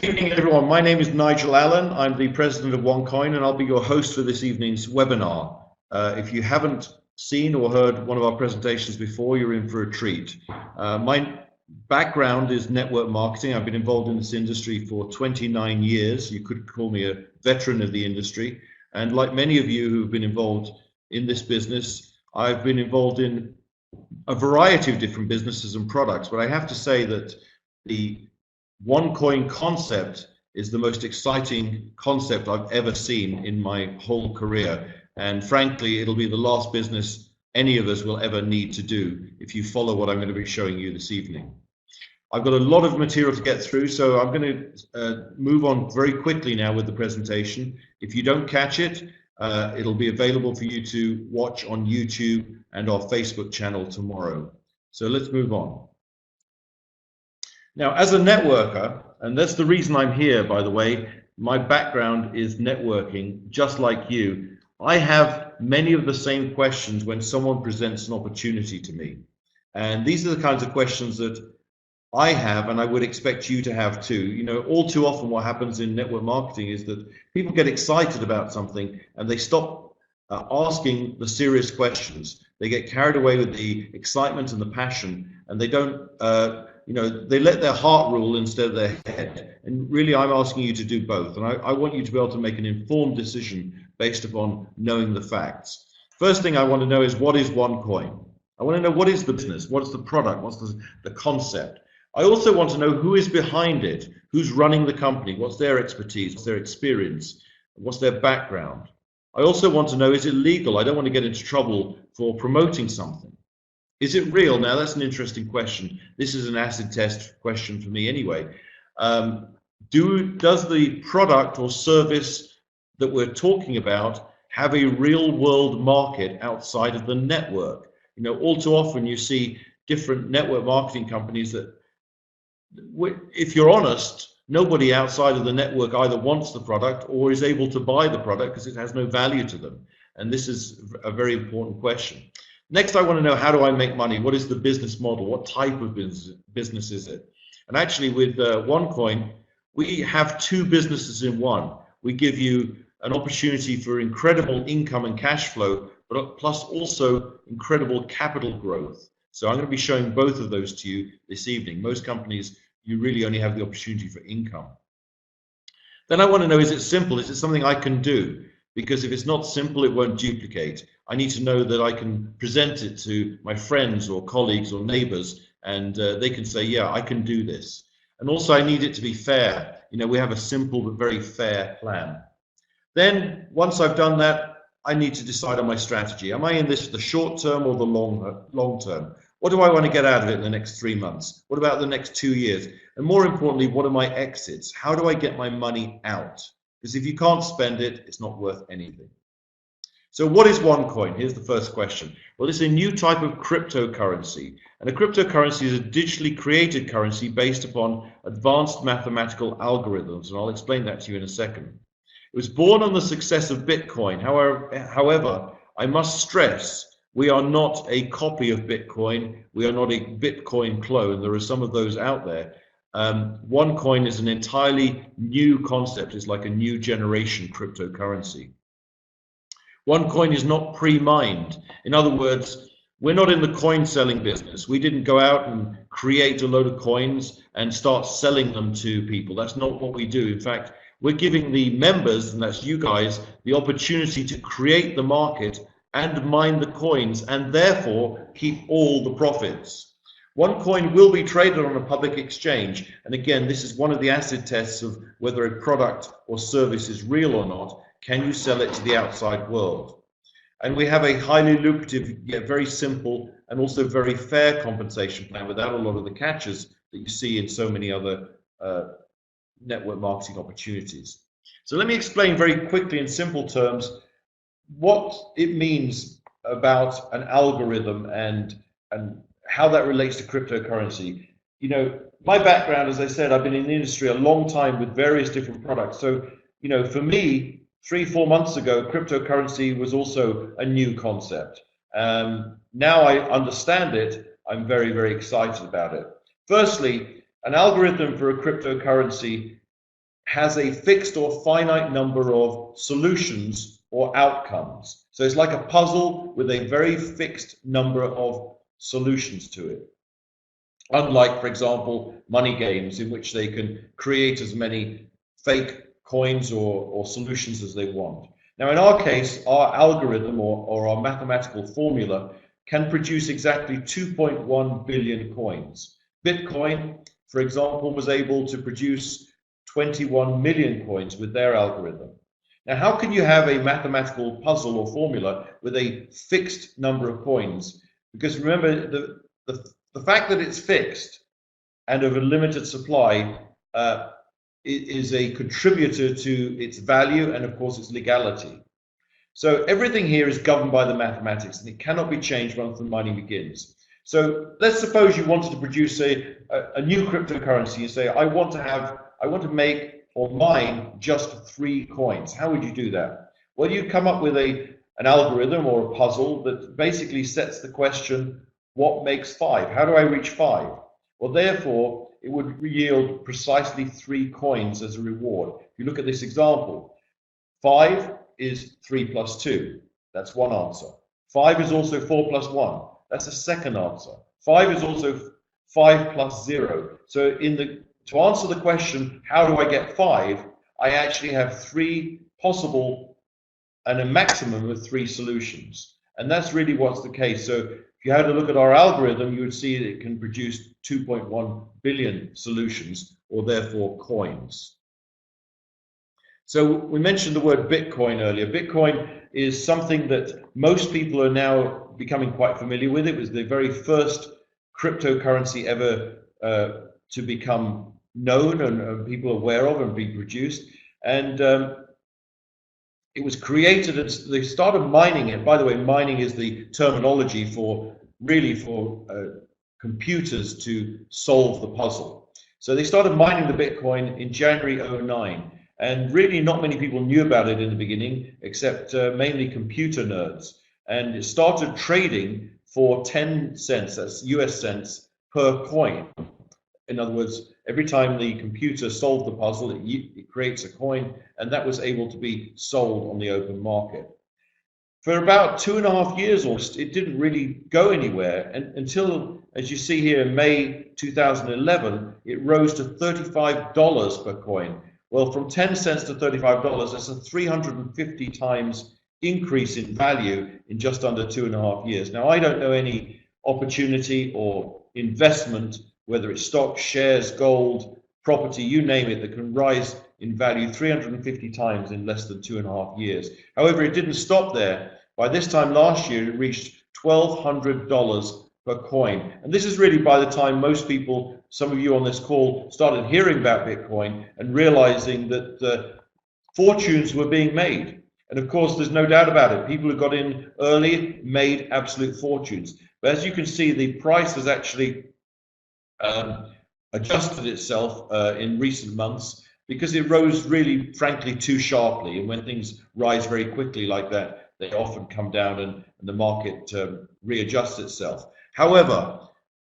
Good evening, everyone. My name is Nigel Allen. I'm the president of OneCoin, and I'll be your host for this evening's webinar. If you haven't seen or heard one of our presentations before, you're in for a treat. My background is network marketing. I've been involved in this industry for 29 years. You could call me a veteran of the industry. And like many of you who've been involved in this business, I've been involved in a variety of different businesses and products. But I have to say that the OneCoin concept is the most exciting concept I've ever seen in my whole career. And frankly, it'll be the last business any of us will ever need to do if you follow what I'm going to be showing you this evening. I've got a lot of material to get through, so I'm going to move on very quickly now with the presentation. If you don't catch it, it'll be available for you to watch on YouTube and our Facebook channel tomorrow. So let's move on. Now, as a networker, and that's the reason I'm here, by the way, my background is networking, just like you. I have many of the same questions when someone presents an opportunity to me. And these are the kinds of questions that I have, and I would expect you to have too. You know, all too often what happens in network marketing is that people get excited about something and they stop asking the serious questions. They get carried away with the excitement and the passion, and they don't you know, they let their heart rule instead of their head. And really, I'm asking you to do both. And I want you to be able to make an informed decision based upon knowing the facts. First thing I want to know is, what is OneCoin? I want to know, what is the business? What's the product? What's the concept? I also want to know who is behind it, who's running the company, what's their expertise, what's their experience, what's their background. I also want to know, is it legal? I don't want to get into trouble for promoting something. Is it real? Now, that's an interesting question. This is an acid test question for me anyway. Does the product or service that we're talking about have a real world market outside of the network? You know, all too often you see different network marketing companies that, if you're honest, nobody outside of the network either wants the product or is able to buy the product because it has no value to them. And this is a very important question. Next, I want to know, how do I make money? What is the business model? What type of business is it? And actually, with OneCoin, we have two businesses in one. We give you an opportunity for incredible income and cash flow, but plus also incredible capital growth. So I'm going to be showing both of those to you this evening. Most companies, you really only have the opportunity for income. Then I want to know, is it simple? Is it something I can do? Because if it's not simple, it won't duplicate. I need to know that I can present it to my friends or colleagues or neighbors, and they can say, yeah, I can do this. And also, I need it to be fair. You know, we have a simple but very fair plan. Then, once I've done that, I need to decide on my strategy. Am I in this for the short term or the long term? What do I want to get out of it in the next 3 months? What about the next 2 years? And more importantly, what are my exits? How do I get my money out? Because if you can't spend it, it's not worth anything. So what is OneCoin? Here's the first question. Well, it's a new type of cryptocurrency. And a cryptocurrency is a digitally created currency based upon advanced mathematical algorithms. And I'll explain that to you in a second. It was born on the success of Bitcoin. However, I must stress, we are not a copy of Bitcoin. We are not a Bitcoin clone. There are some of those out there. OneCoin is an entirely new concept. It's like a new generation cryptocurrency. OneCoin is not pre-mined. In other words, we're not in the coin selling business. We didn't go out and create a load of coins and start selling them to people. That's not what we do. In fact, we're giving the members, and that's you guys, the opportunity to create the market and mine the coins, and therefore keep all the profits. OneCoin will be traded on a public exchange, and again, this is one of the acid tests of whether a product or service is real or not. Can you sell it to the outside world? And we have a highly lucrative yet very simple and also very fair compensation plan without a lot of the catches that you see in so many other network marketing opportunities. So let me explain very quickly in simple terms what it means about an algorithm and how that relates to cryptocurrency. You know, my background, as I said, I've been in the industry a long time with various different products. So, you know, for me, 3-4 months ago, cryptocurrency was also a new concept. Now I understand it, I'm very, very excited about it. Firstly, an algorithm for a cryptocurrency has a fixed or finite number of solutions or outcomes. So it's like a puzzle with a very fixed number of solutions to it. Unlike, for example, money games, in which they can create as many fake coins or solutions as they want. Now, in our case, our algorithm or our mathematical formula can produce exactly 2.1 billion coins. Bitcoin, for example, was able to produce 21 million coins with their algorithm. Now, how can you have a mathematical puzzle or formula with a fixed number of coins? Because remember, the fact that it's fixed and of a limited supply is a contributor to its value and, of course, its legality. So everything here is governed by the mathematics, and it cannot be changed once the mining begins. So let's suppose you wanted to produce a new cryptocurrency. You say, I want to make or mine just 3 coins. How would you do that? Well, you come up with an algorithm or a puzzle that basically sets the question, what makes 5? How do I reach 5? Well, therefore, it would yield precisely 3 coins as a reward. If you look at this example, 5 is 3 plus 2. That's one answer. 5 is also 4 plus 1. That's a second answer. 5 is also 5 plus 0. So to answer the question, how do I get 5? I actually have 3 possible and a maximum of 3 solutions. And that's really what's the case. So if you had a look at our algorithm, you would see that it can produce 2.1 billion solutions, or therefore coins. So we mentioned the word Bitcoin earlier. Bitcoin is something that most people are now becoming quite familiar with. It was the very first cryptocurrency ever to become known and people aware of and be produced. And it was created, and they started mining it. By the way, mining is the terminology for computers to solve the puzzle. So they started mining the Bitcoin in January 2009. And really not many people knew about it in the beginning, except mainly computer nerds. And it started trading for 10 cents, that's US cents, per coin. In other words, every time the computer solved the puzzle, it creates a coin, and that was able to be sold on the open market. For about 2.5 years almost, it didn't really go anywhere, and until, as you see here, in May 2011, it rose to $35 per coin. Well, from 10 cents to $35, that's a 350 times increase in value in just under 2.5 years. Now, I don't know any opportunity or investment, whether it's stocks, shares, gold, property, you name it, that can rise in value 350 times in less than 2.5 years. However, it didn't stop there. By this time last year, it reached $1,200 per coin. And this is really by the time most people, some of you on this call, started hearing about Bitcoin and realizing that fortunes were being made. And of course, there's no doubt about it. People who got in early made absolute fortunes. But as you can see, the price has actually adjusted itself in recent months because it rose really, frankly, too sharply. And when things rise very quickly like that, they often come down and the market readjusts itself. However,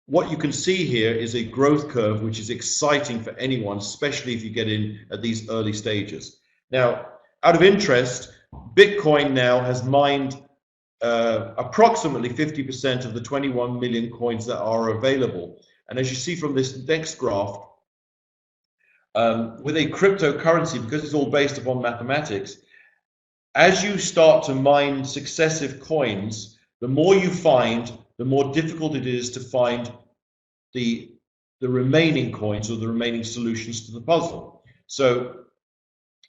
what you can see here is a growth curve which is exciting for anyone, especially if you get in at these early stages. Now, out of interest, Bitcoin now has mined approximately 50% of the 21 million coins that are available. And as you see from this next graph, with a cryptocurrency, because it's all based upon mathematics, as you start to mine successive coins, the more you find, the more difficult it is to find the remaining coins or the remaining solutions to the puzzle. So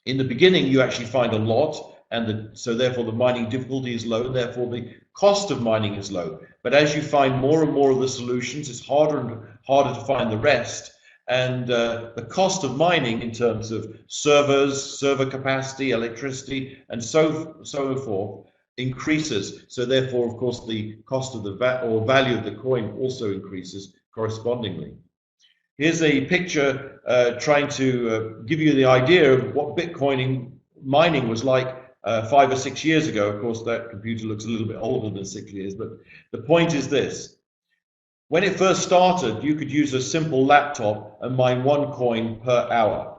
in the beginning, you actually find a lot, and so therefore the mining difficulty is low, and therefore the cost of mining is low. But as you find more and more of the solutions, it's harder and harder to find the rest. And the cost of mining in terms of servers, server capacity, electricity, and so forth increases. So therefore, of course, the cost of the value of the coin also increases correspondingly. Here's a picture trying to give you the idea of what Bitcoin mining was like 5 or 6 years ago. Of course, that computer looks a little bit older than 6 years, but the point is this. When it first started, you could use a simple laptop and mine 1 coin per hour.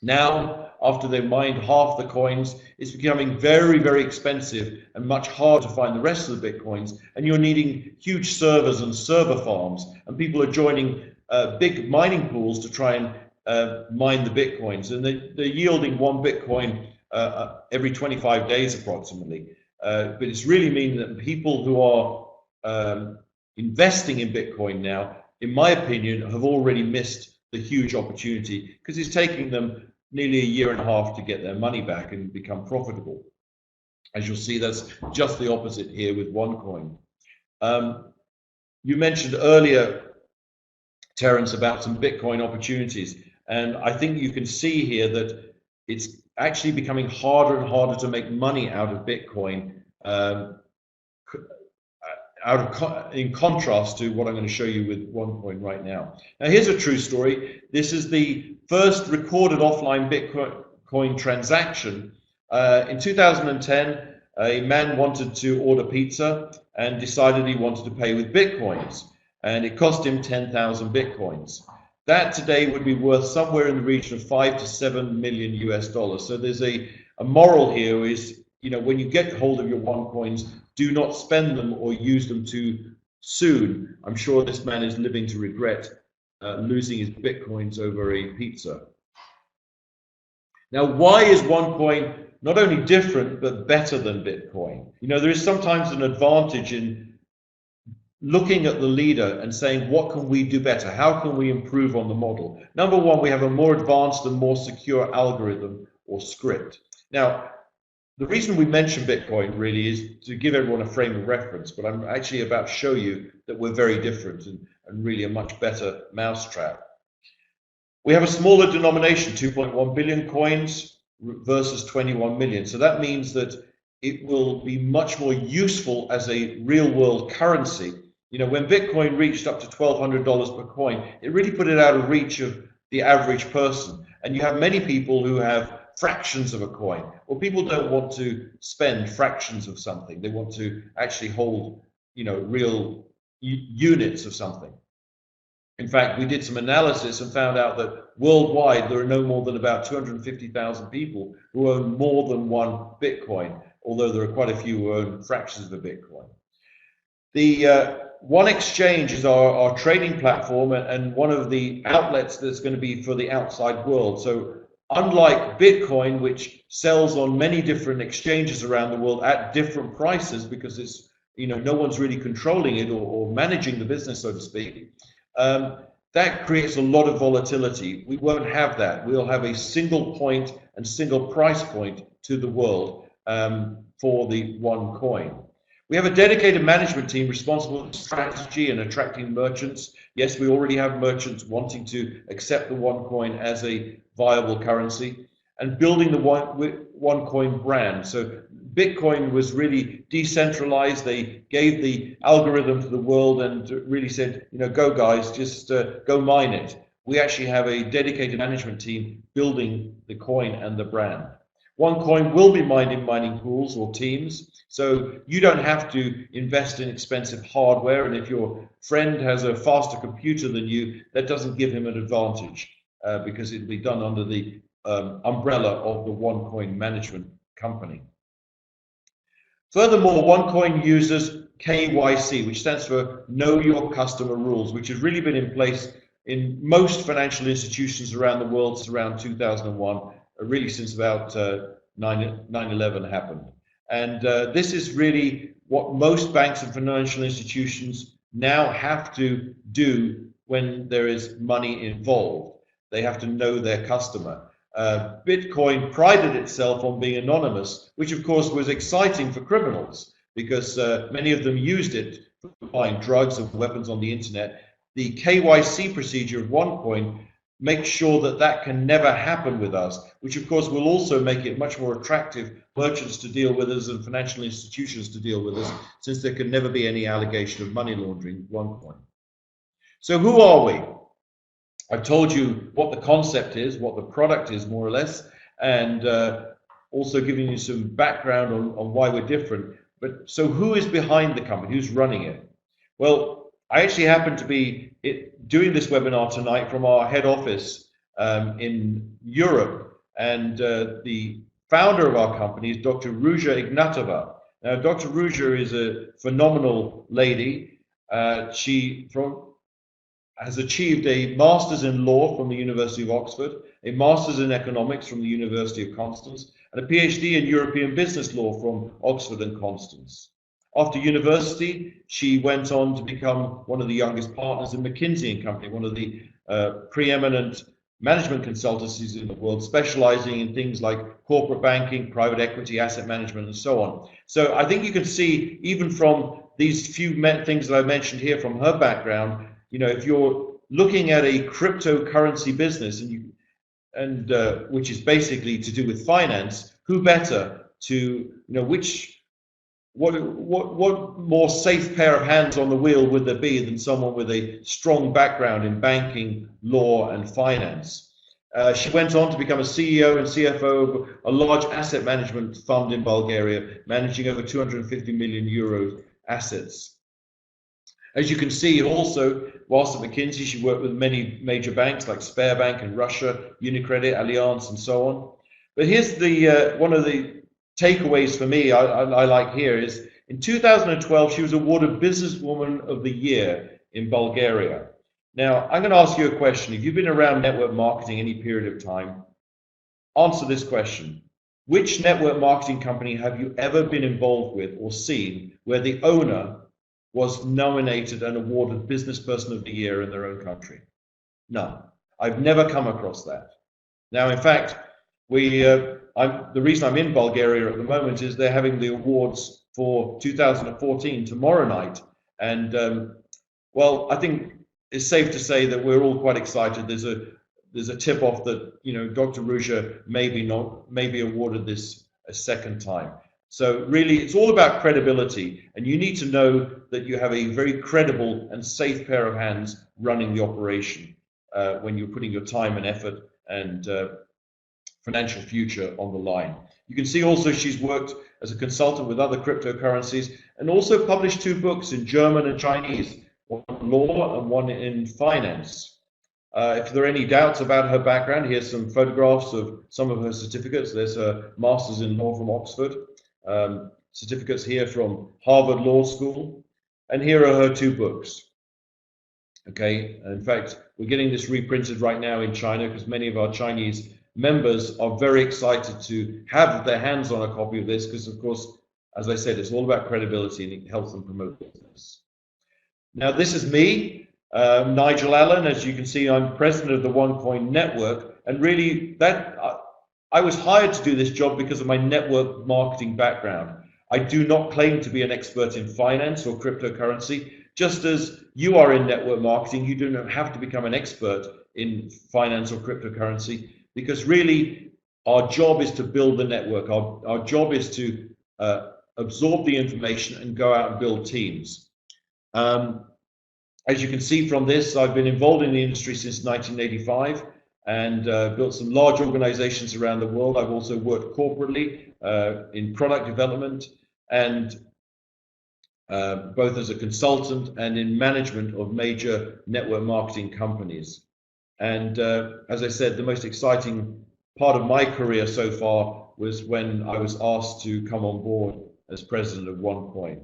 Now, after they've mined half the coins, it's becoming very, very expensive and much harder to find the rest of the Bitcoins. And you're needing huge servers and server farms, and people are joining big mining pools to try and mine the Bitcoins. And they're yielding one Bitcoin every 25 days approximately. But it's really meaning that people who are investing in Bitcoin now, in my opinion, have already missed the huge opportunity, because it's taking them nearly a year and a half to get their money back and become profitable. As you'll see, that's just the opposite here with OneCoin. You mentioned earlier, Terence, about some Bitcoin opportunities, and I think you can see here that it's actually becoming harder and harder to make money out of Bitcoin, in contrast to what I'm going to show you with OneCoin right now. Now, here's a true story. This is the first recorded offline Bitcoin transaction. In 2010, a man wanted to order pizza and decided he wanted to pay with Bitcoins, and it cost him 10,000 Bitcoins. That today would be worth somewhere in the region of 5 to 7 million US dollars. So there's a moral here is, you know, when you get hold of your OneCoins, do not spend them or use them too soon. I'm sure this man is living to regret losing his Bitcoins over a pizza. Now, why is OneCoin not only different, but better than Bitcoin? You know, there is sometimes an advantage in looking at the leader and saying, what can we do better? How can we improve on the model? Number one, we have a more advanced and more secure algorithm or script. Now, the reason we mention Bitcoin really is to give everyone a frame of reference, but I'm actually about to show you that we're very different and really a much better mousetrap. We have a smaller denomination, 2.1 billion coins versus 21 million. So that means that it will be much more useful as a real world currency. You know, when Bitcoin reached up to $1,200 per coin, it really put it out of reach of the average person. And you have many people who have fractions of a coin. Well, people don't want to spend fractions of something. They want to actually hold, you know, real units of something. In fact, we did some analysis and found out that worldwide there are no more than about 250,000 people who own more than one Bitcoin, although there are quite a few who own fractions of a Bitcoin. The One Exchange is our trading platform and one of the outlets that's going to be for the outside world. So unlike Bitcoin, which sells on many different exchanges around the world at different prices because it's, you know, no one's really controlling it or managing the business, so to speak, that creates a lot of volatility. We won't have that. We'll have a single point and single price point to the world for the one coin. We have a dedicated management team responsible for strategy and attracting merchants. Yes, we already have merchants wanting to accept the OneCoin as a viable currency and building the OneCoin brand. So Bitcoin was really decentralized. They gave the algorithm to the world and really said, you know, go guys, just go mine it. We actually have a dedicated management team building the coin and the brand. OneCoin will be mined in mining pools or teams, so you don't have to invest in expensive hardware, and if your friend has a faster computer than you, that doesn't give him an advantage because it'll be done under the umbrella of the OneCoin management company. Furthermore, OneCoin uses KYC, which stands for Know Your Customer Rules, which has really been in place in most financial institutions around the world since around 2001. Really since about 9/11 happened. And this is really what most banks and financial institutions now have to do when there is money involved. They have to know their customer. Bitcoin prided itself on being anonymous, which of course was exciting for criminals because many of them used it for buying drugs and weapons on the internet. The KYC procedure of OneCoin make sure that that can never happen with us, which of course will also make it much more attractive for merchants to deal with us and financial institutions to deal with us, since there can never be any allegation of money laundering with OneCoin. So who are we? I've told you what the concept is, what the product is more or less, and also giving you some background on why we're different. But so who is behind the company? Who's running it? Well, I actually happen to be doing this webinar tonight from our head office in Europe. and the founder of our company is Dr. Ruja Ignatova. Now, Dr. Ruja is a phenomenal lady. She has achieved a master's in law from the University of Oxford, a master's in economics from the University of Constance, and a PhD in European business law from Oxford and Constance. After university, she went on to become one of the youngest partners in McKinsey & Company, one of the preeminent management consultancies in the world, specializing in things like corporate banking, private equity, asset management, and so on. So I think you can see, even from these few things that I mentioned here from her background, you know, if you're looking at a cryptocurrency business which is basically to do with finance, who better to, you know, what more safe pair of hands on the wheel would there be than someone with a strong background in banking, law, and finance? She went on to become a CEO and CFO of a large asset management fund in Bulgaria, managing over 250 million euro assets. As you can see, also, whilst at McKinsey, she worked with many major banks like Sberbank in Russia, Unicredit, Allianz, and so on. But here's the one of the takeaways for me I like here is, in 2012, she was awarded Businesswoman of the Year in Bulgaria. Now, I'm going to ask you a question. If you've been around network marketing any period of time, answer this question. Which network marketing company have you ever been involved with or seen where the owner was nominated and awarded Business Person of the Year in their own country? None. I've never come across that. Now, in fact, the reason I'm in Bulgaria at the moment is they're having the awards for 2014 tomorrow night. And, well, I think it's safe to say that we're all quite excited. There's a tip-off that, you know, Dr. Ruja may be awarded this a second time. So really, it's all about credibility, and you need to know that you have a very credible and safe pair of hands running the operation when you're putting your time and effort and financial future on the line. You can see also she's worked as a consultant with other cryptocurrencies and also published 2 books in German and Chinese, one in law and one in finance. If there are any doubts about her background, here's some photographs of some of her certificates. There's her master's in law from Oxford, certificates here from Harvard Law School, and here are her 2 books. Okay, in fact, we're getting this reprinted right now in China because many of our Chinese members are very excited to have their hands on a copy of this because, of course, as I said, it's all about credibility and it helps them promote business. Now, this is me, Nigel Allen. As you can see, I'm president of the OneCoin network, and really I was hired to do this job because of my network marketing background. I do not claim to be an expert in finance or cryptocurrency. Just as you are in network marketing, you do not have to become an expert in finance or cryptocurrency, because really our job is to build the network. Our job is to absorb the information and go out and build teams. As you can see from this, I've been involved in the industry since 1985 and built some large organizations around the world. I've also worked corporately in product development and both as a consultant and in management of major network marketing companies. And as I said, the most exciting part of my career so far was when I was asked to come on board as president of OneCoin.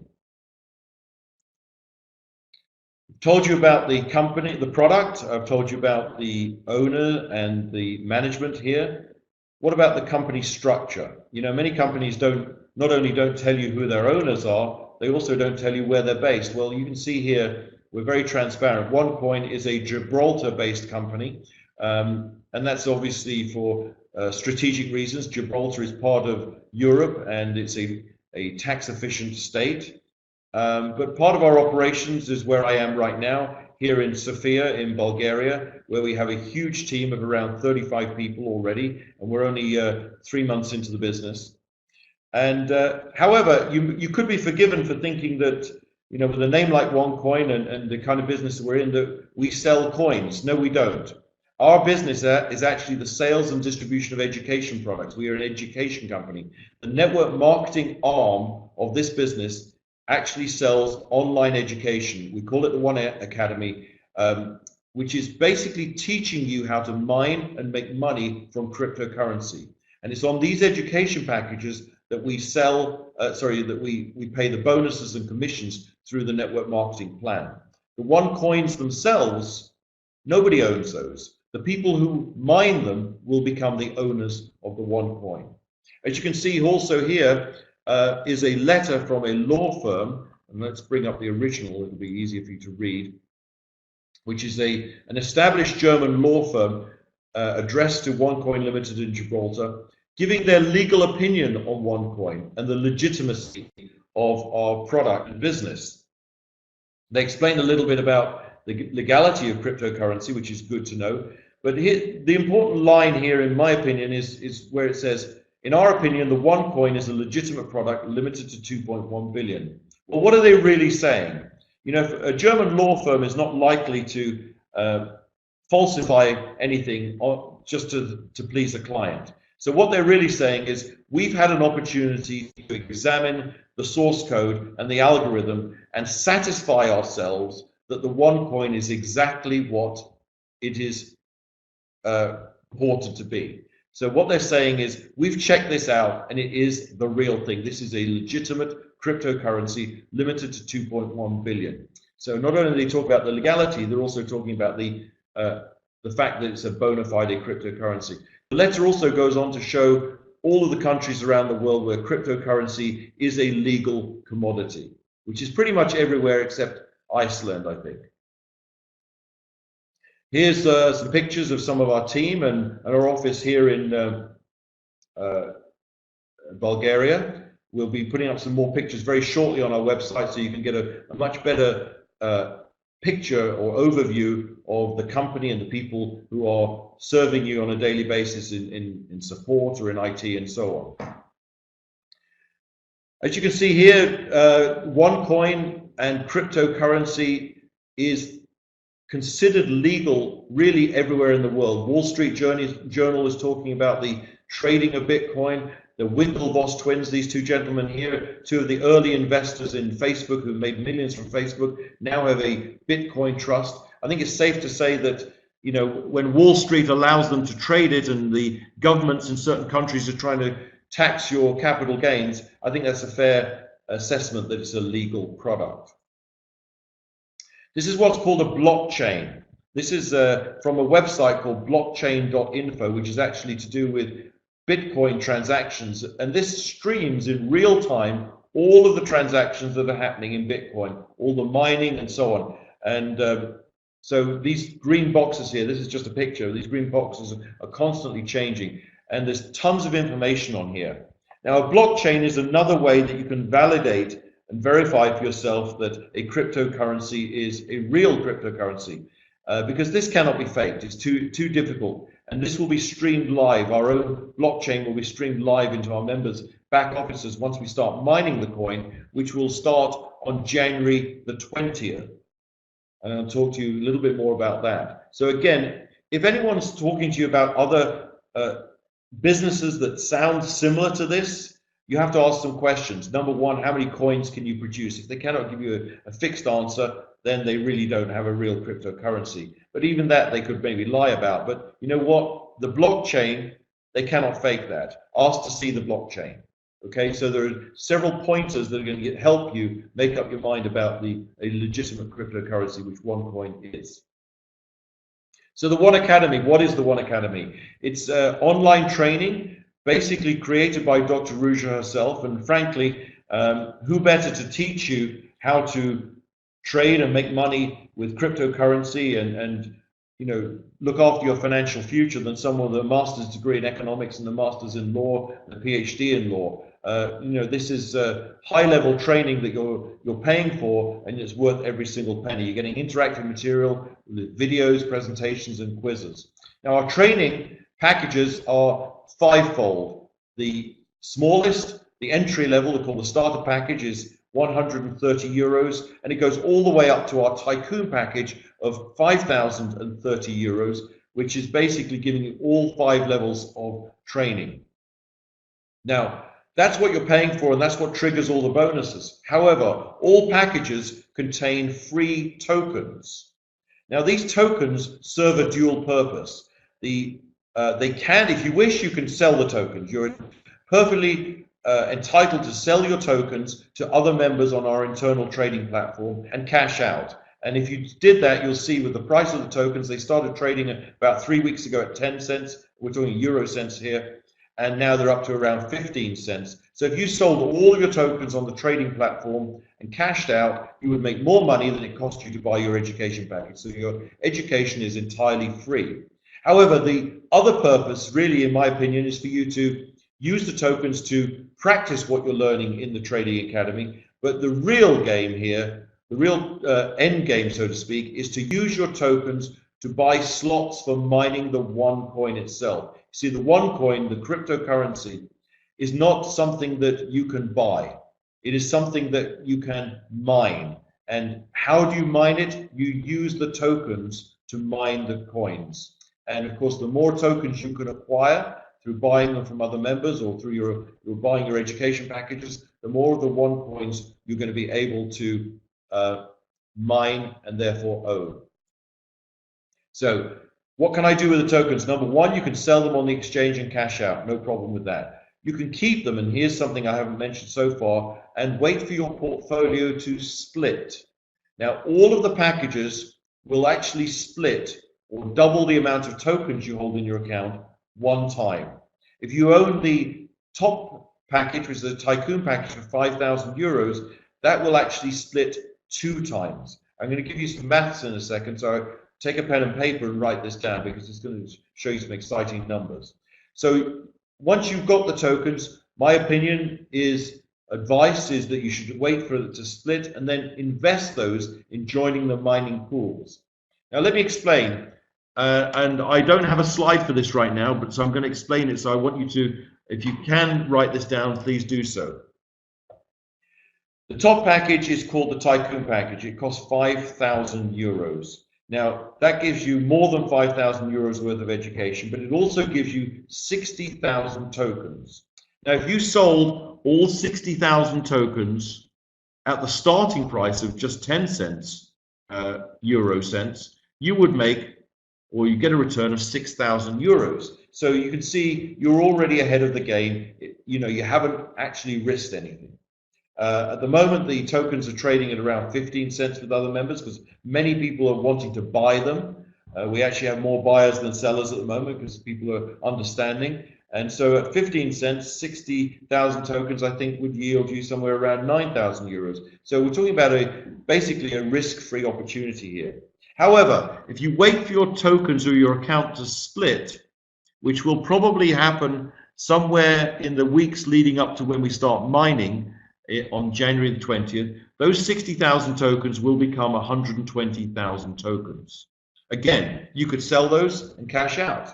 I've told you about the company, the product. I've told you about the owner and the management here. What about the company structure? You know, many companies not only don't tell you who their owners are, they also don't tell you where they're based. Well, you can see here, we're very transparent. OneCoin is a Gibraltar-based company, and that's obviously for strategic reasons. Gibraltar is part of Europe, and it's a tax-efficient state. But part of our operations is where I am right now, here in Sofia in Bulgaria, where we have a huge team of around 35 people already, and we're only 3 months into the business. And however, you could be forgiven for thinking that, you know, with a name like OneCoin and the kind of business that we're in, that we sell coins. No, we don't. Our business is actually the sales and distribution of education products. We are an education company. The network marketing arm of this business actually sells online education. We call it the One Academy. which is basically teaching you how to mine and make money from cryptocurrency. And it's on these education packages that we sell, that we pay the bonuses and commissions through the network marketing plan. The OneCoins themselves, nobody owns those. The people who mine them will become the owners of the OneCoin. As you can see also here is a letter from a law firm, and let's bring up the original, it'll be easier for you to read, which is an established German law firm addressed to OneCoin Limited in Gibraltar, giving their legal opinion on OneCoin and the legitimacy of our product and business. They explain a little bit about the legality of cryptocurrency, which is good to know. But here, the important line here, in my opinion, is where it says, in our opinion, the OneCoin is a legitimate product limited to 2.1 billion. Well, what are they really saying? You know, a German law firm is not likely to falsify anything just to please a client. So what they're really saying is, we've had an opportunity to examine the source code and the algorithm and satisfy ourselves that the OneCoin is exactly what it is purported to be. So what they're saying is, we've checked this out and it is the real thing. This is a legitimate cryptocurrency limited to 2.1 billion. So not only do they talk about the legality, they're also talking about the fact that it's a bona fide cryptocurrency. The letter also goes on to show all of the countries around the world where cryptocurrency is a legal commodity, which is pretty much everywhere except Iceland, I think. Here's some pictures of some of our team and our office here in Bulgaria. We'll be putting up some more pictures very shortly on our website, so you can get a much better picture or overview of the company and the people who are serving you on a daily basis in support or in IT and so on. As you can see here, OneCoin and cryptocurrency is considered legal really everywhere in the world. Wall Street Journal is talking about the trading of Bitcoin. The Winklevoss twins, these two gentlemen here, two of the early investors in Facebook who made millions from Facebook, now have a Bitcoin trust. I think it's safe to say that, you know, when Wall Street allows them to trade it and the governments in certain countries are trying to tax your capital gains, I think that's a fair assessment that it's a legal product. This is what's called a blockchain. This is from a website called blockchain.info, which is actually to do with Bitcoin transactions, and this streams in real time all of the transactions that are happening in Bitcoin, all the mining and so on. And so these green boxes here, this is just a picture, these green boxes are constantly changing, and there's tons of information on here. Now, a blockchain is another way that you can validate and verify for yourself that a cryptocurrency is a real cryptocurrency, because this cannot be faked. It's too difficult. And this will be streamed live. Our own blockchain will be streamed live into our members' back offices once we start mining the coin, which will start on January the 20th. And I'll talk to you a little bit more about that. So again, if anyone's talking to you about other businesses that sound similar to this, you have to ask some questions. Number one, how many coins can you produce? If they cannot give you a fixed answer, then they really don't have a real cryptocurrency. But even that they could maybe lie about. But you know what? The blockchain, they cannot fake that. Ask to see the blockchain. Okay, so there are several pointers that are going to help you make up your mind about a legitimate cryptocurrency, which OneCoin is. So the One Academy, what is the One Academy? It's online training, basically created by Dr. Ruja herself, and frankly, who better to teach you how to trade and make money with cryptocurrency and you know, look after your financial future than someone with a master's degree in economics and a master's in law and a PhD in law. You know, this is high-level training that you're paying for, and it's worth every single penny. You're getting interactive material with videos, presentations, and quizzes. Now, our training packages are fivefold. The smallest, the entry level, they call the starter package, is 130 euros, and it goes all the way up to our tycoon package of 5,030 euros, which is basically giving you all 5 levels of training. Now, that's what you're paying for, and that's what triggers all the bonuses. However, all packages contain free tokens. Now, these tokens serve a dual purpose. They can, if you wish, you can sell the tokens. You're perfectly entitled to sell your tokens to other members on our internal trading platform and cash out. And if you did that, you'll see with the price of the tokens, they started trading about 3 weeks ago at 10 cents. We're talking euro cents here. And now they're up to around 15 cents. So if you sold all of your tokens on the trading platform and cashed out, you would make more money than it cost you to buy your education package. So your education is entirely free. However, the other purpose, really, in my opinion, is for you to use the tokens to practice what you're learning in the Trading Academy. But the real game here, the real end game, so to speak, is to use your tokens to buy slots for mining the OneCoin itself. See, the OneCoin, the cryptocurrency, is not something that you can buy. It is something that you can mine. And how do you mine it? You use the tokens to mine the coins. And of course, the more tokens you can acquire through buying them from other members or through your buying your education packages, the more of the OneCoins you're going to be able to mine and therefore own. So what can I do with the tokens? Number one, you can sell them on the exchange and cash out. No problem with that. You can keep them, and here's something I haven't mentioned so far, and wait for your portfolio to split. Now, all of the packages will actually split or double the amount of tokens you hold in your account one time. If you own the top package, which is a Tycoon package for 5,000 euros, that will actually split 2 times. I'm going to give you some maths in a second, so take a pen and paper and write this down because it's going to show you some exciting numbers. So once you've got the tokens, my opinion is, advice is that you should wait for it to split and then invest those in joining the mining pools. Now let me explain, and I don't have a slide for this right now, but so I'm going to explain it. So I want you to, if you can write this down, please do so. The top package is called the Tycoon package. It costs 5,000 euros. Now, that gives you more than 5,000 euros worth of education, but it also gives you 60,000 tokens. Now, if you sold all 60,000 tokens at the starting price of just 10 cents, euro cents, you would make, or you get a return of 6,000 euros. So you can see you're already ahead of the game. You know, you haven't actually risked anything. At the moment, the tokens are trading at around 15 cents with other members because many people are wanting to buy them. We actually have more buyers than sellers at the moment because people are understanding. And so at 15 cents, 60,000 tokens, I think, would yield you somewhere around 9,000 euros. So we're talking about basically a risk-free opportunity here. However, if you wait for your tokens or your account to split, which will probably happen somewhere in the weeks leading up to when we start mining, on January the 20th, those 60,000 tokens will become 120,000 tokens. Again, you could sell those and cash out,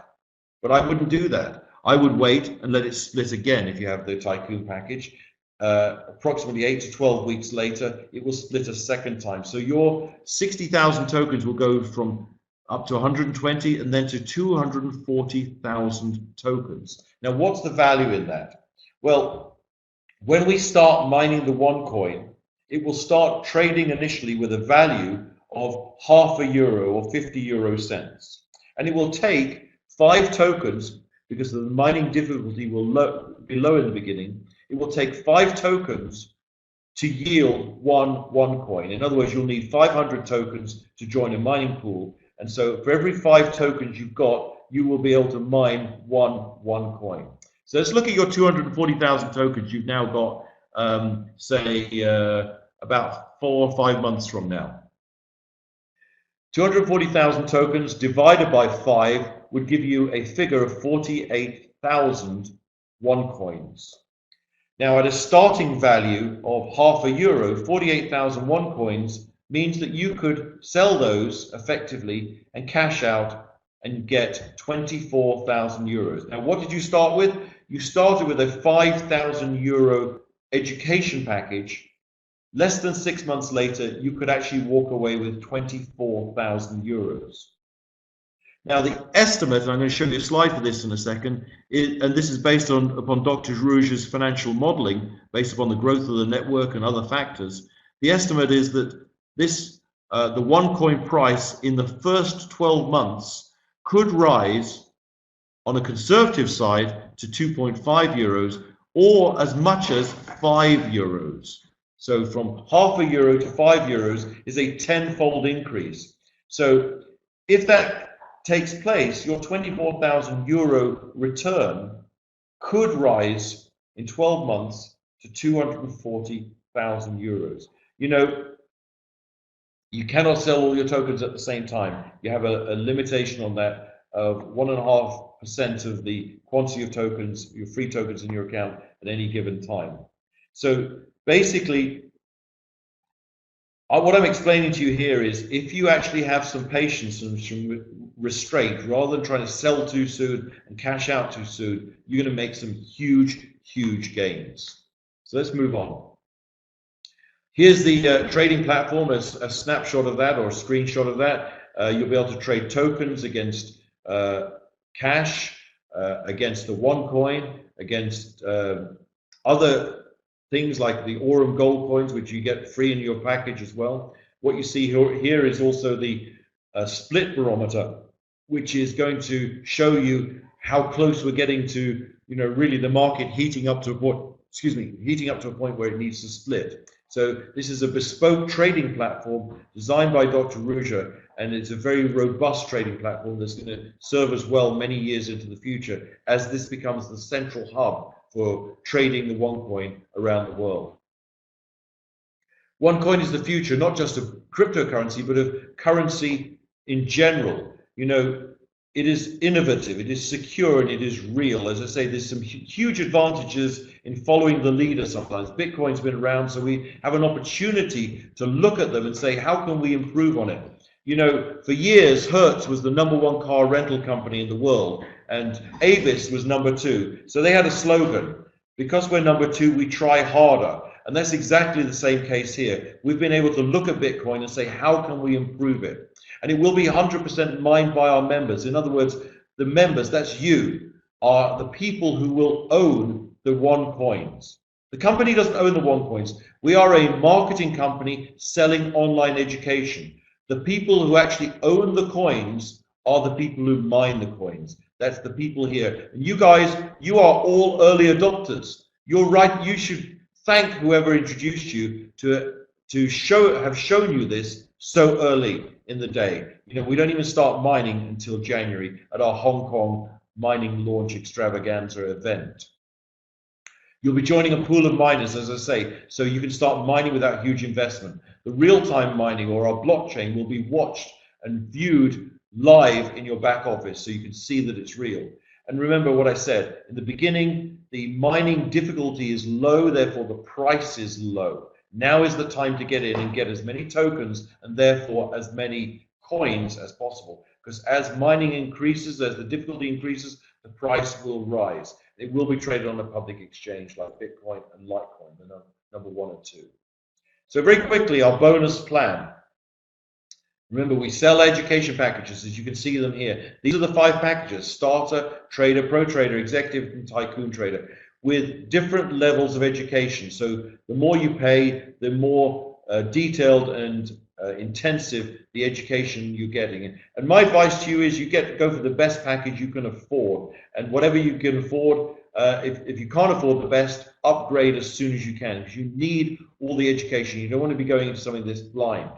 but I wouldn't do that. I would wait and let it split again if you have the Tycoon package. Approximately 8 to 12 weeks later, it will split a second time. So your 60,000 tokens will go from up to 120 and then to 240,000 tokens. Now, what's the value in that? Well, when we start mining the OneCoin, it will start trading initially with a value of €0.5 or 50 euro cents. And it will take 5 tokens, because the mining difficulty will be low in the beginning. It will take 5 tokens to yield one OneCoin. In other words, you'll need 500 tokens to join a mining pool. And so for every 5 tokens you've got, you will be able to mine one OneCoin. So let's look at your 240,000 tokens you've now got, say, about 4 or 5 months from now. 240,000 tokens divided by 5 would give you a figure of 48,000 OneCoins. Now, at a starting value of €0.5, 48,000 OneCoins means that you could sell those effectively and cash out and get 24,000 euros. Now, what did you start with? You started with a 5,000 euro education package. Less than 6 months later, you could actually walk away with 24,000 euros. Now, the estimate, and I'm going to show you a slide for this in a second, and this is based upon Dr. Rouge's financial modeling, based upon the growth of the network and other factors. The estimate is that this the OneCoin price in the first 12 months could rise on a conservative side to 2.5 euros or as much as 5 euros. So from half a euro to 5 euros is a 10-fold increase. So if that takes place, your 24,000 euro return could rise in 12 months to 240,000 euros. You know, you cannot sell all your tokens at the same time. You have a limitation on that of 1.5% of the quantity of tokens, your free tokens in your account at any given time. So basically, what I'm explaining to you here is if you actually have some patience and some restraint, rather than trying to sell too soon and cash out too soon, you're going to make some huge, huge gains. So let's move on. Here's the trading platform, a snapshot of that or a screenshot of that. You'll be able to trade tokens against cash, against the OneCoin, against other things like the Aurum gold coins, which you get free in your package as well. What you see here is also the split barometer, which is going to show you how close we're getting to, you know, really the market heating up to a point, heating up to a point where it needs to split. So this is a bespoke trading platform designed by Dr. Ruja, and it's a very robust trading platform that's going to serve us well many years into the future as this becomes the central hub for trading the OneCoin around the world. OneCoin is the future, not just of cryptocurrency, but of currency in general. You know, it is innovative, it is secure, and it is real. As I say, there's some huge advantages in following the leader sometimes. Bitcoin's been around, so we have an opportunity to look at them and say, how can we improve on it? You know, for years, Hertz was the #1 car rental company in the world, and Avis was #2. So they had a slogan, because we're #2, we try harder. And that's exactly the same case here. We've been able to look at Bitcoin and say, how can we improve it? And it will be 100% mined by our members. In other words, the members, that's you, are the people who will own the OneCoins. The company doesn't own the OneCoins. We are a marketing company selling online education. The people who actually own the coins are the people who mine the coins. That's the people here. And you guys, you are all early adopters. You're right. You should thank whoever introduced you to have shown you this so early in the day. You know, we don't even start mining until January at our Hong Kong mining launch extravaganza event. You'll be joining a pool of miners, as I say, so you can start mining without huge investment. The real-time mining or our blockchain will be watched and viewed live in your back office so you can see that it's real. And remember what I said, in the beginning, the mining difficulty is low, therefore the price is low. Now is the time to get in and get as many tokens and therefore as many coins as possible. Because as mining increases, as the difficulty increases, the price will rise. It will be traded on a public exchange like Bitcoin and Litecoin, the #1 and 2. So very quickly, our bonus plan. Remember, we sell education packages, as you can see them here. These are the 5 packages: Starter, Trader, Pro Trader, Executive, and Tycoon Trader, with different levels of education. So the more you pay, the more detailed and intensive the education you're getting. And my advice to you is you go for the best package you can afford. And whatever you can afford, if you can't afford the best, upgrade as soon as you can, because you need all the education. You don't want to be going into something that's blind.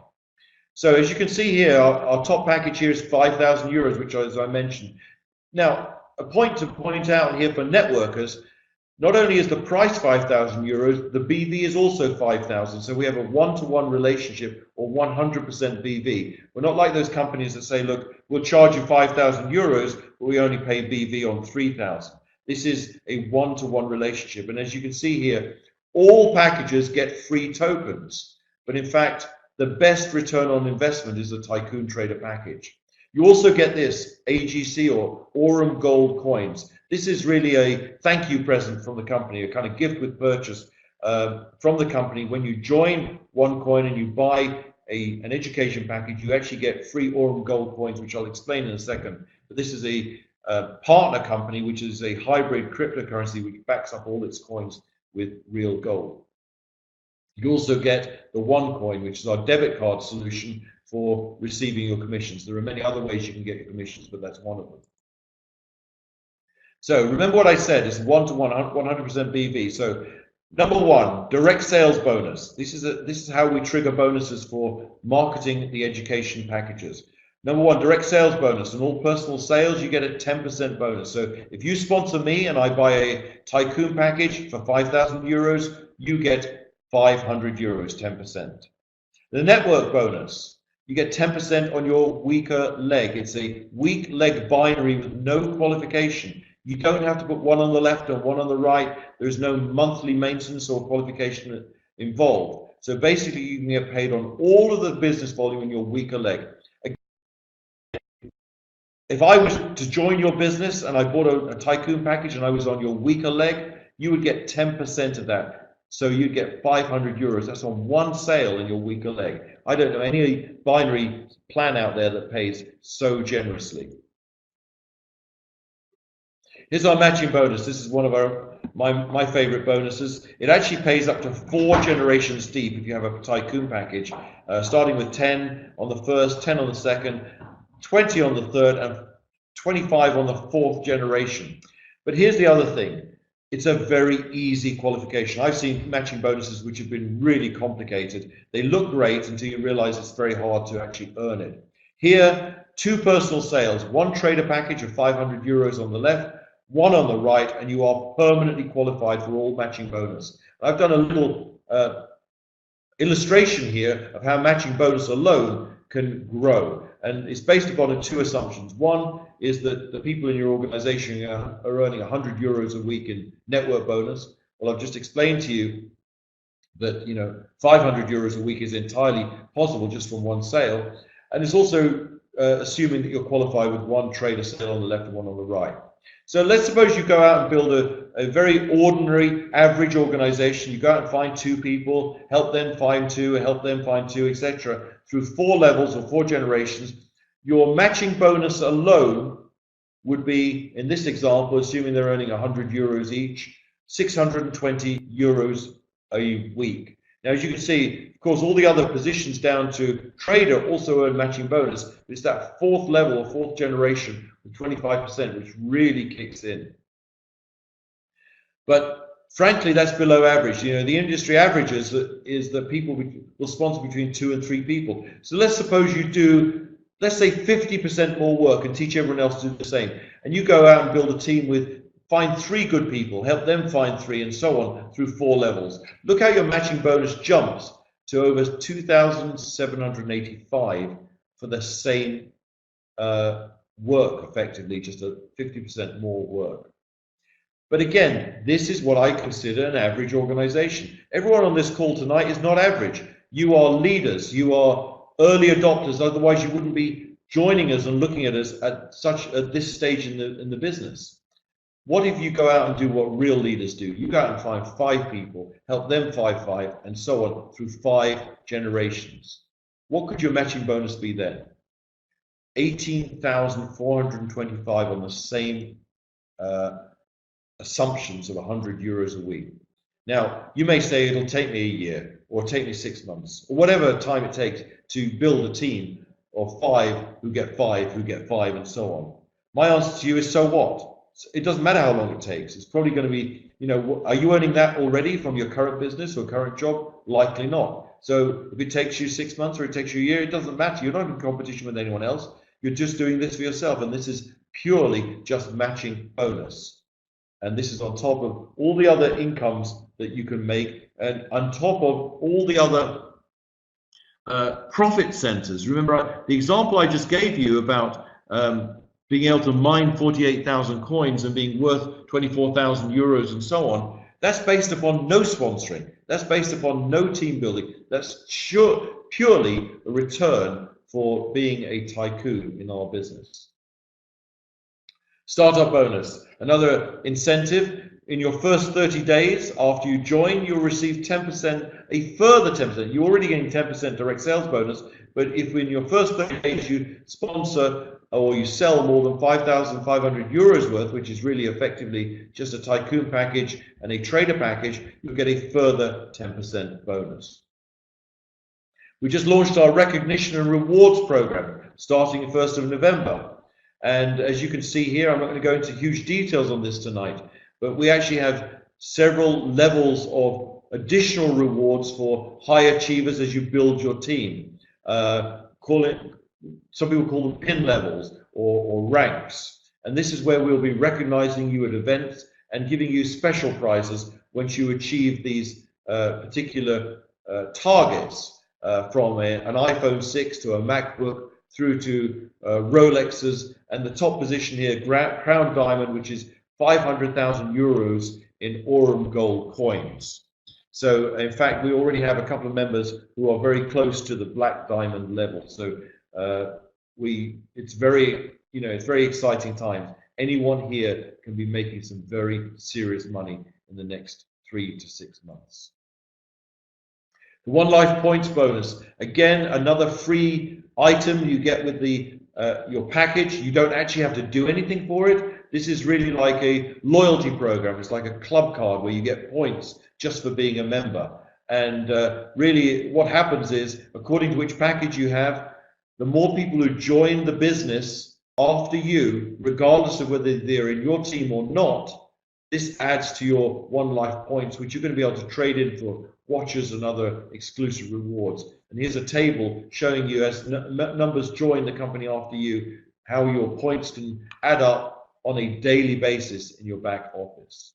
So as you can see here, our top package here is 5,000 euros, which, as I mentioned. Now, a point to point out here for networkers, not only is the price 5,000 euros, the BV is also 5,000. So we have a one-to-one relationship, or 100% BV. We're not like those companies that say, look, we'll charge you 5,000 euros, but we only pay BV on 3,000. This is a one-to-one relationship. And as you can see here, all packages get free tokens. But in fact, the best return on investment is the Tycoon Trader package. You also get this AGC or Aurum Gold coins. This is really a thank you present from the company, a kind of gift with purchase from the company. When you join OneCoin and you buy an education package, you actually get free Aurum Gold coins, which I'll explain in a second. But this is a partner company, which is a hybrid cryptocurrency which backs up all its coins with real gold. You also get the OneCoin, which is our debit card solution, for receiving your commissions. There are many other ways you can get your commissions, but that's one of them. So remember what I said, it's 1 to 100% BV. So number one, direct sales bonus. This is how we trigger bonuses for marketing the education packages. Number one, direct sales bonus. On all personal sales, you get a 10% bonus. So if you sponsor me and I buy a tycoon package for 5,000 euros, you get 500 euros, 10%. The network bonus, you get 10% on your weaker leg. It's a weak leg binary with no qualification. You don't have to put one on the left and one on the right. There's no monthly maintenance or qualification involved. So basically, you can get paid on all of the business volume in your weaker leg. If I was to join your business and I bought a tycoon package and I was on your weaker leg, you would get 10% of that. So you'd get 500 euros. That's on one sale in your weaker leg. I don't know any binary plan out there that pays so generously. Here's our matching bonus. This is one of my favorite bonuses. It actually pays up to 4 generations deep if you have a tycoon package, starting with 10 on the first, 10 on the second, 20 on the third, and 25 on the 4th generation. But here's the other thing. It's a very easy qualification. I've seen matching bonuses which have been really complicated. They look great until you realize it's very hard to actually earn it. Here, 2 personal sales, 1 trader package of 500 euros on the left, 1 on the right, and you are permanently qualified for all matching bonus. I've done a little illustration here of how matching bonus alone can grow, and it's based upon 2 assumptions. One is that the people in your organization are earning 100 euros a week in network bonus. Well, I've just explained to you that 500 euros a week is entirely possible just from 1 sale, and it's also assuming that you're qualified with 1 trader sale on the left and 1 on the right. So let's suppose you go out and build a very ordinary, average organization. You go out and find 2 people, help them find 2, help them find 2, etc. Through 4 levels or 4 generations. Your matching bonus alone would be, in this example, assuming they're earning 100 euros each, 620 euros a week. Now, as you can see, of course, all the other positions down to trader also earn matching bonus. It's that 4th level or 4th generation with 25%, which really kicks in. But frankly, that's below average. The industry average is that people will sponsor between 2 and 3 people. So let's suppose you do, let's say 50% more work and teach everyone else to do the same. And you go out and build a team find 3 good people, help them find 3, and so on through 4 levels. Look how your matching bonus jumps to over 2,785 for the same work, effectively, just a 50% more work. But again, this is what I consider an average organization. Everyone on this call tonight is not average. You are leaders, you are early adopters, otherwise you wouldn't be joining us and looking at us at this stage in the business. What if you go out and do what real leaders do? You go out and find 5 people, help them find 5, and so on through 5 generations. What could your matching bonus be then? 18,425 on the same assumptions of 100 euros a week. Now, you may say it'll take me a year, or take me 6 months, or whatever time it takes to build a team of 5 who get 5, who get 5, and so on. My answer to you is, so what? It doesn't matter how long it takes. It's probably going to be, are you earning that already from your current business or current job? Likely not. So if it takes you 6 months or it takes you a year, it doesn't matter. You're not in competition with anyone else. You're just doing this for yourself, and this is purely just matching bonus. And this is on top of all the other incomes that you can make, and on top of all the other profit centers. Remember the example I just gave you about being able to mine 48,000 coins and being worth 24,000 euros and so on. That's based upon no sponsoring. That's based upon no team building. That's purely a return for being a tycoon in our business. Startup bonus, another incentive. In your first 30 days after you join, you'll receive 10%, a further 10%. You're already getting 10% direct sales bonus, but if in your first 30 days you sponsor or you sell more than 5,500 euros worth, which is really effectively just a tycoon package and a trader package, you'll get a further 10% bonus. We just launched our recognition and rewards program starting 1st of November. And as you can see here, I'm not going to go into huge details on this tonight, but we actually have several levels of additional rewards for high achievers as you build your team. Some people call them pin levels or ranks. And this is where we'll be recognizing you at events and giving you special prizes once you achieve these particular targets, from an iPhone 6 to a MacBook through to Rolexes, and the top position here, Crown Diamond, which is 500,000 euros in Aurum Gold coins. So in fact, we already have a couple of members who are very close to the Black Diamond level. So it's very exciting times. Anyone here can be making some very serious money in the next 3 to 6 months. The One Life Points bonus, again, another free item you get with the your package. You don't actually have to do anything for it. This is really like a loyalty program. It's like a club card where you get points just for being a member. And really what happens is, according to which package you have, the more people who join the business after you, regardless of whether they're in your team or not, this adds to your One Life points, which you're going to be able to trade in for watches and other exclusive rewards. And here's a table showing you, as numbers join the company after you, how your points can add up on a daily basis in your back office.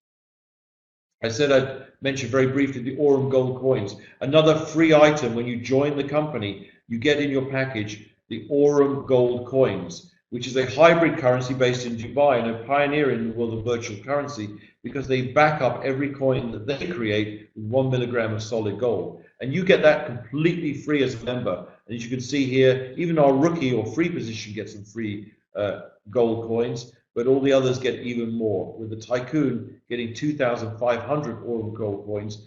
I said I'd mention very briefly the Aurum Gold coins. Another free item when you join the company, you get in your package the Aurum Gold coins, which is a hybrid currency based in Dubai and a pioneer in the world of virtual currency, because they back up every coin that they create with 1 milligram of solid gold. And you get that completely free as a member. And as you can see here, even our rookie or free position gets some free gold coins, but all the others get even more, with the Tycoon getting 2,500 Aurum Gold coins,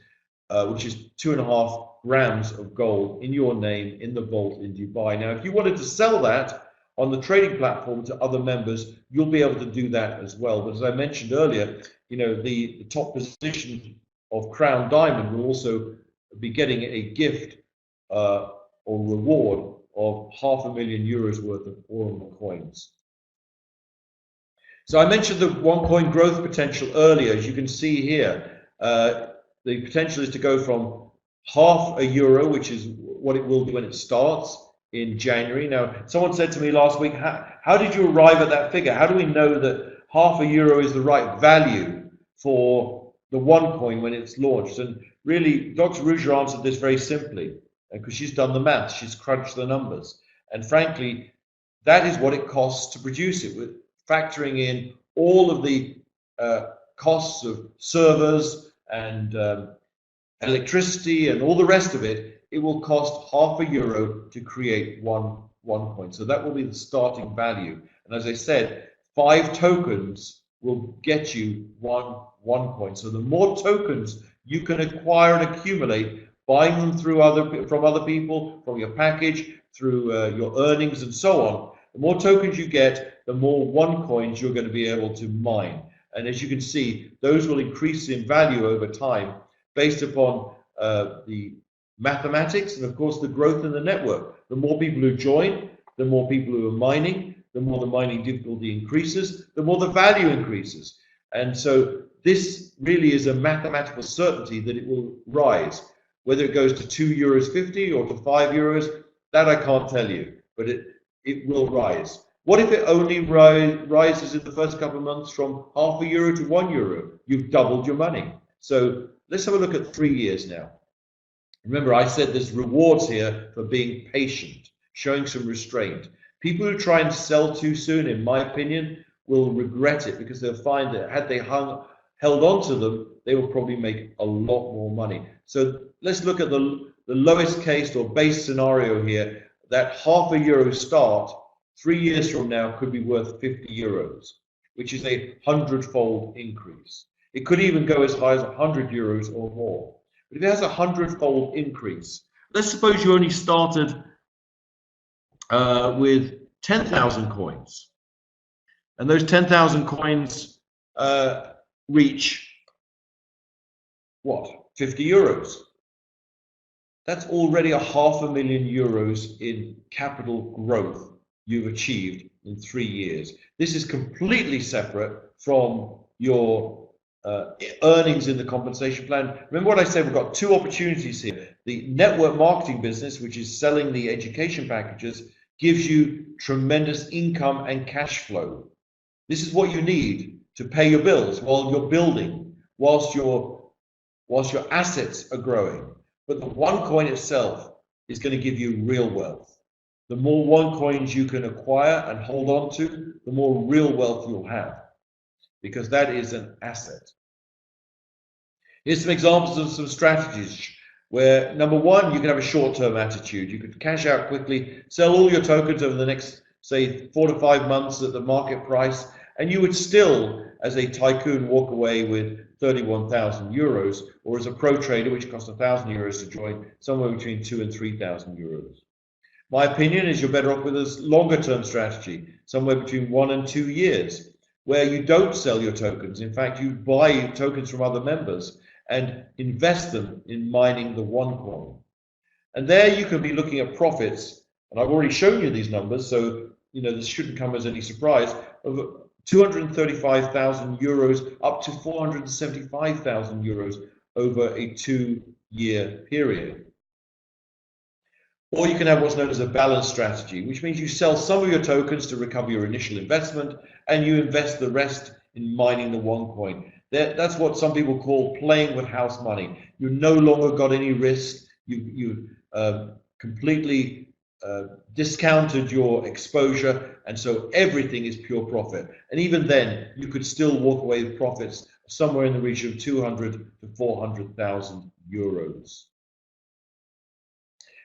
which is 2.5 grams of gold in your name in the vault in Dubai. Now, if you wanted to sell that on the trading platform to other members, you'll be able to do that as well. But as I mentioned earlier, you know, the top position of Crown Diamond will also be getting a gift or reward of €500,000 worth of Aurum coins. So I mentioned the OneCoin growth potential earlier. As you can see here, the potential is to go from €0.50, which is what it will do when it starts in January. Now, someone said to me last week, how did you arrive at that figure? How do we know that €0.50 is the right value for the OneCoin when it's launched? And really, Dr. Ruja answered this very simply, because she's done the maths, she's crunched the numbers. And frankly, that is what it costs to produce it, with factoring in all of the costs of servers and electricity and all the rest of it. It will cost €0.50 to create one coin. So that will be the starting value. And as I said, 5 tokens will get you one coin. So the more tokens you can acquire and accumulate, buying them from other people, from your package, through your earnings and so on, the more tokens you get, the more OneCoins you're going to be able to mine. And as you can see, those will increase in value over time based upon the mathematics and of course the growth in the network. The more people who join, the more people who are mining, the more the mining difficulty increases, the more the value increases. And so this really is a mathematical certainty that it will rise. Whether it goes to €2.50 or to €5, that I can't tell you, but it will rise. What if it only rises in the first couple of months from €0.50 to €1? You've doubled your money. So let's have a look at 3 years now. Remember, I said there's rewards here for being patient, showing some restraint. People who try and sell too soon, in my opinion, will regret it, because they'll find that had they held on to them, they will probably make a lot more money. So let's look at the lowest case or base scenario here. That €0.50 start 3 years from now could be worth €50, which is a 100-fold increase. It could even go as high as €100 or more. But if it has a 100-fold increase, let's suppose you only started with 10,000 coins, and those 10,000 coins reach what? €50. that's already a €500,000 in capital growth you've achieved in 3 years. This is completely separate from your earnings in the compensation plan. Remember what I said, we've got two opportunities here. The network marketing business, which is selling the education packages, gives you tremendous income and cash flow. This is what you need to pay your bills while you're building, whilst your assets are growing. But the OneCoin itself is going to give you real wealth. The more OneCoins you can acquire and hold on to, the more real wealth you'll have, because that is an asset. Here's some examples of some strategies where, number one, you can have a short-term attitude. You could cash out quickly, sell all your tokens over the next, say, 4 to 5 months at the market price, and you would still, as a tycoon, walk away with €31,000, or as a pro trader, which costs €1,000 to join, somewhere between €2,000 and €3,000. My opinion is you're better off with a longer-term strategy, somewhere between 1 and 2 years, where you don't sell your tokens. In fact, you buy tokens from other members and invest them in mining the OneCoin. And there you can be looking at profits, and I've already shown you these numbers, so this shouldn't come as any surprise, of €235,000 up to €475,000 over a 2-year period. Or you can have what's known as a balanced strategy, which means you sell some of your tokens to recover your initial investment and you invest the rest in mining the OneCoin. That's what some people call playing with house money. You no longer got any risk. You completely discounted your exposure, and so everything is pure profit. And even then, you could still walk away with profits somewhere in the region of €200,000 to €400,000.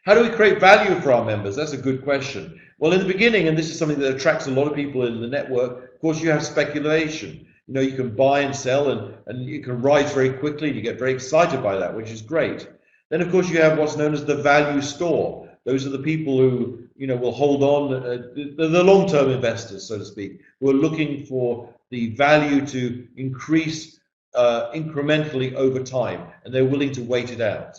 How do we create value for our members? That's a good question. Well, in the beginning, and this is something that attracts a lot of people in the network, of course, you have speculation. You can buy and sell, and you can rise very quickly, and you get very excited by that, which is great. Then, of course, you have what's known as the value store. Those are the people who, will hold on, the long-term investors, so to speak, who are looking for the value to increase incrementally over time, and they're willing to wait it out.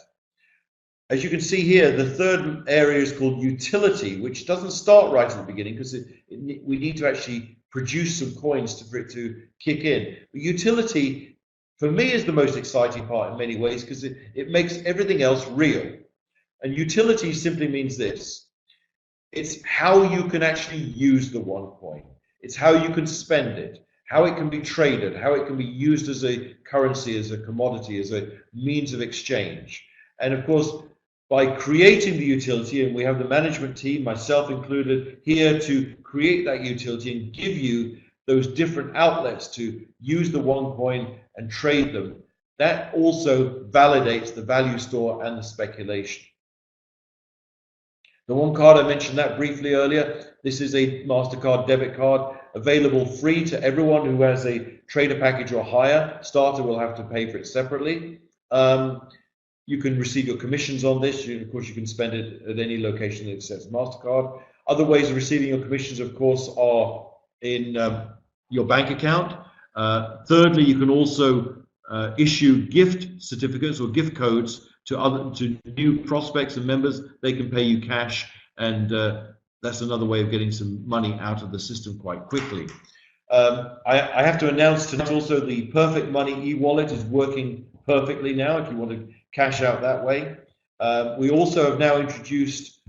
As you can see here, the third area is called utility, which doesn't start right at the beginning because we need to actually produce some coins for it to kick in. But utility, for me, is the most exciting part in many ways because it makes everything else real. And utility simply means this. It's how you can actually use the OneCoin. It's how you can spend it, how it can be traded, how it can be used as a currency, as a commodity, as a means of exchange. And of course, by creating the utility, and we have the management team, myself included, here to create that utility and give you those different outlets to use the OneCoin and trade them, that also validates the value store and the speculation. The one card, I mentioned that briefly earlier. This is a MasterCard debit card available free to everyone who has a trader package or higher. Starter will have to pay for it separately. You can receive your commissions on this. Of course, you can spend it at any location that accepts MasterCard. Other ways of receiving your commissions, of course, are in your bank account. Thirdly, you can also issue gift certificates or gift codes to new prospects and members. They can pay you cash, and that's another way of getting some money out of the system quite quickly. I have to announce tonight also the Perfect Money e-wallet is working perfectly now if you want to cash out that way. We also have now introduced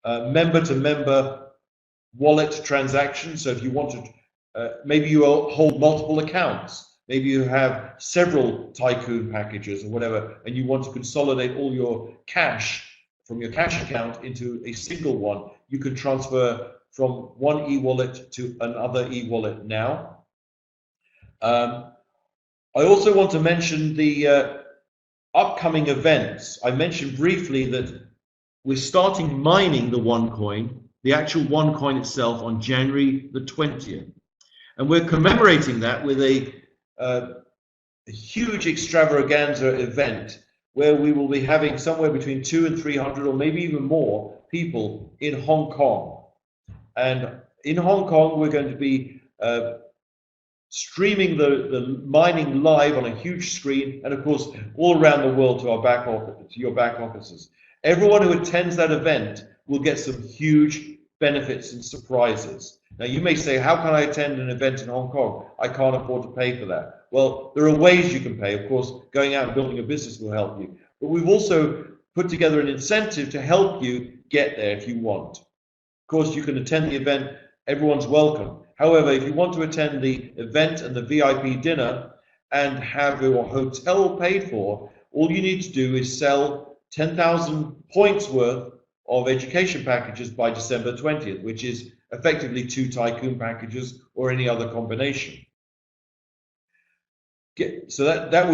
member-to-member wallet transactions. So if you want to, maybe you hold multiple accounts, maybe you have several tycoon packages or whatever, and you want to consolidate all your cash from your cash account into a single one, you can transfer from one e-wallet to another e-wallet now. I also want to mention the upcoming events. I mentioned briefly that we're starting mining the OneCoin, the actual OneCoin itself, on January the 20th. And we're commemorating that with a huge extravaganza event where we will be having somewhere between 200 and 300 or maybe even more people in Hong Kong. And in Hong Kong, we're going to be streaming the mining live on a huge screen, and of course all around the world to our back office, to your back offices. Everyone who attends that event will get some huge benefits and surprises. Now, you may say, how can I attend an event in Hong Kong? I can't afford to pay for that. Well, there are ways you can pay. Of course, going out and building a business will help you. But we've also put together an incentive to help you get there if you want. Of course, you can attend the event. Everyone's welcome. However, if you want to attend the event and the VIP dinner and have your hotel paid for, all you need to do is sell 10,000 points worth of education packages by December 20th, which is effectively 2 tycoon packages or any other combination. So that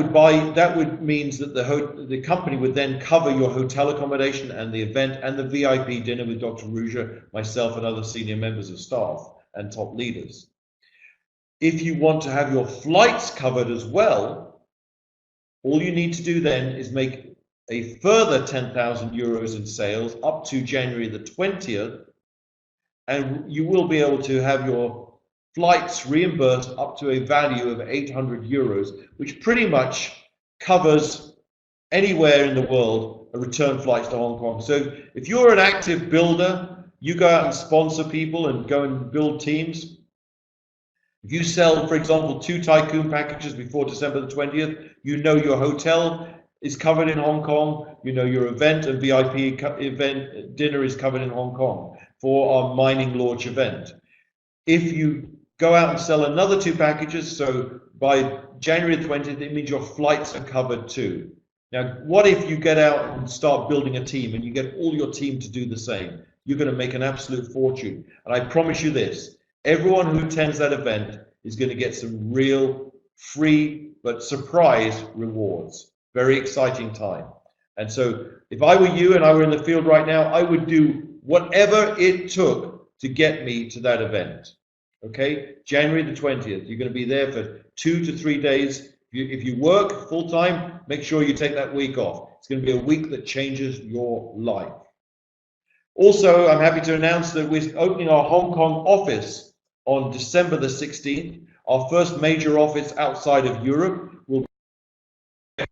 would means that the company would then cover your hotel accommodation and the event and the VIP dinner with Dr. Ruja, myself, and other senior members of staff and top leaders. If you want to have your flights covered as well, all you need to do then is make a further 10,000 euros in sales up to January the 20th, and you will be able to have your flights reimbursed up to a value of 800 euros, which pretty much covers anywhere in the world a return flights to Hong Kong. So if you're an active builder, you go out and sponsor people and go and build teams. If you sell, for example, 2 tycoon packages before December the 20th, you know your hotel is covered in Hong Kong, you know your event and VIP event dinner is covered in Hong Kong for our mining launch event. If you go out and sell another 2 packages, so by January 20th, it means your flights are covered too. Now, what if you get out and start building a team and you get all your team to do the same? You're going to make an absolute fortune. And I promise you this, everyone who attends that event is going to get some real free but surprise rewards. Very exciting time. And so if I were you and I were in the field right now, I would do whatever it took to get me to that event. Okay, January the 20th, you're going to be there for 2 to 3 days. If you work full time, make sure you take that week off. It's going to be a week that changes your life. Also, I'm happy to announce that we're opening our Hong Kong office on December the 16th. Our first major office outside of Europe. We'll be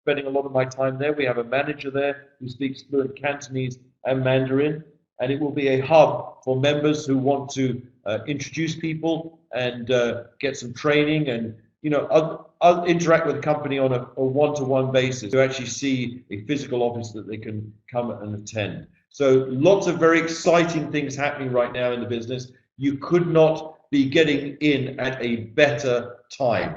spending a lot of my time there. We have a manager there who speaks fluent Cantonese and Mandarin, and it will be a hub for members who want to introduce people and get some training and I'll interact with the company on a one-to-one basis to actually see a physical office that they can come and attend. So lots of very exciting things happening right now in the business. You could not be getting in at a better time.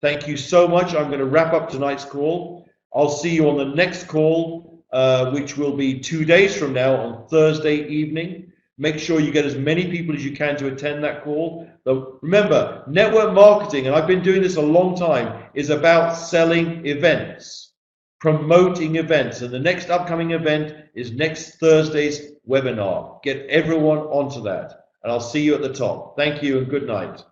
Thank you so much. I'm going to wrap up tonight's call. I'll see you on the next call, which will be 2 days from now on Thursday evening. Make sure you get as many people as you can to attend that call. But remember, network marketing, and I've been doing this a long time, is about selling events, promoting events. And the next upcoming event is next Thursday's webinar. Get everyone onto that. And I'll see you at the top. Thank you and good night.